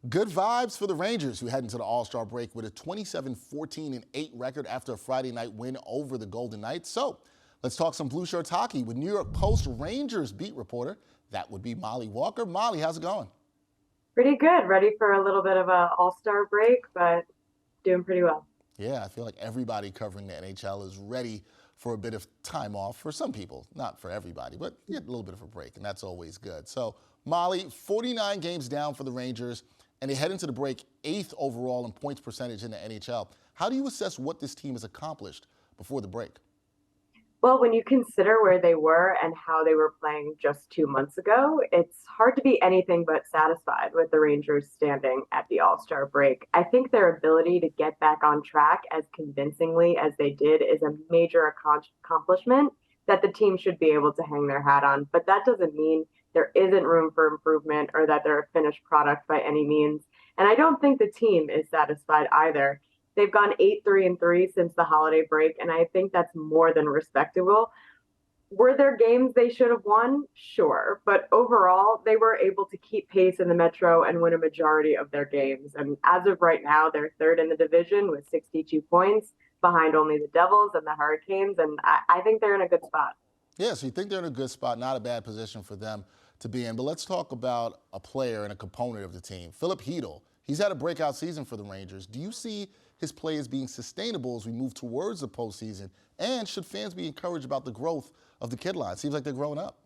Good vibes for the Rangers, who head into the All-Star break with a 27-14-8 record after a Friday night win over the Golden Knights. So let's talk some Blue Shirts hockey with New York Post Rangers beat reporter. That would be Mollie Walker. Mollie, how's it going? Pretty good. Ready for a little bit of a all-star break, but doing pretty well. Yeah, I feel like everybody covering the NHL is ready for a bit of time off for some people, not for everybody, but a little bit of a break, and that's always good. So, Mollie, 49 games down for the Rangers, and they head into the break 8th overall in points percentage in the NHL. How do you assess what this team has accomplished before the break? Well, when you consider where they were and how they were playing just 2 months ago, it's hard to be anything but satisfied with the Rangers standing at the All-Star break. I think their ability to get back on track as convincingly as they did is a major accomplishment that the team should be able to hang their hat on. But that doesn't mean there isn't room for improvement or that they're a finished product by any means. And I don't think the team is satisfied either. They've gone 8-3-3 since the holiday break, and I think that's more than respectable. Were there games they should have won? Sure. But overall, they were able to keep pace in the Metro and win a majority of their games. And as of right now, they're third in the division with 62 points, behind only the Devils and the Hurricanes. And I think they're in a good spot. Yeah, so you think they're in a good spot, not a bad position for them to be in. But let's talk about a player and a component of the team. Filip Chytil. He's had a breakout season for the Rangers. Do you see his play as being sustainable as we move towards the postseason? And should fans be encouraged about the growth of the kid line? Seems like they're growing up.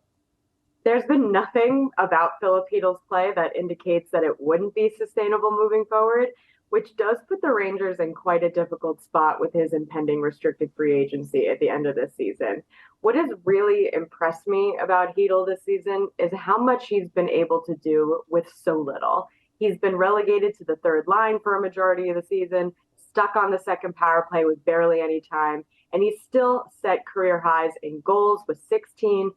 There's been nothing about Filip Chytil's play that indicates that it wouldn't be sustainable moving forward, which does put the Rangers in quite a difficult spot with his impending restricted free agency at the end of this season. What has really impressed me about Chytil this season is how much he's been able to do with so little. He's been relegated to the third line for a majority of the season, stuck on the second power play with barely any time, and he's still set career highs in goals with 16,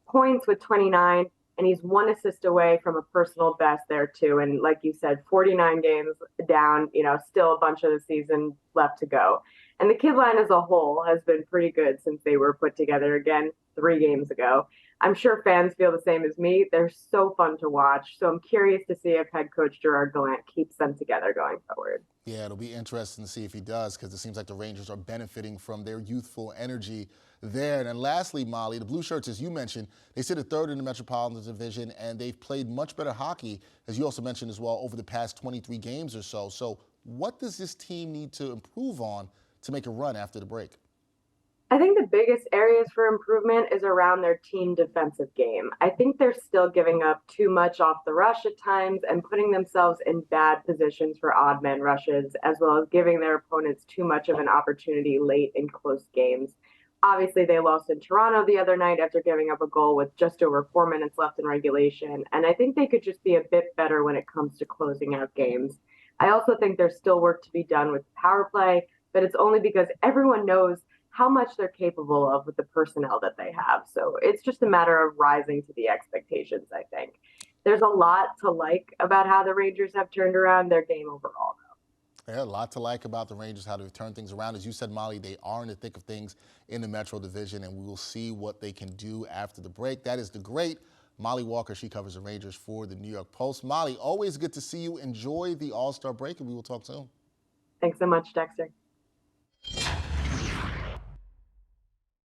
points with 29, and he's one assist away from a personal best there too. And like you said, 49 games down, still a bunch of the season left to go. And the kid line as a whole has been pretty good since they were put together again 3 games ago. I'm sure fans feel the same as me. They're so fun to watch. So I'm curious to see if head coach Gerard Gallant keeps them together going forward. Yeah, it'll be interesting to see if he does, because it seems like the Rangers are benefiting from their youthful energy there. And then lastly, Mollie, the Blue Shirts, as you mentioned, they sit at third in the Metropolitan Division, and they've played much better hockey, as you also mentioned as well, over the past 23 games or so. So what does this team need to improve on to make a run after the break? I think the biggest areas for improvement is around their team defensive game. I think they're still giving up too much off the rush at times and putting themselves in bad positions for odd man rushes, as well as giving their opponents too much of an opportunity late in close games. Obviously, they lost in Toronto the other night after giving up a goal with just over 4 minutes left in regulation. And I think they could just be a bit better when it comes to closing out games. I also think there's still work to be done with power play, but it's only because everyone knows how much they're capable of with the personnel that they have. So it's just a matter of rising to the expectations, I think. There's a lot to like about how the Rangers have turned around their game overall, though. Yeah, a lot to like about the Rangers, how they've turned things around. As you said, Mollie, they are in the thick of things in the Metro Division, and we will see what they can do after the break. That is the great Mollie Walker. She covers the Rangers for the New York Post. Mollie, always good to see you. Enjoy the All-Star break, and we will talk soon. Thanks so much, Dexter.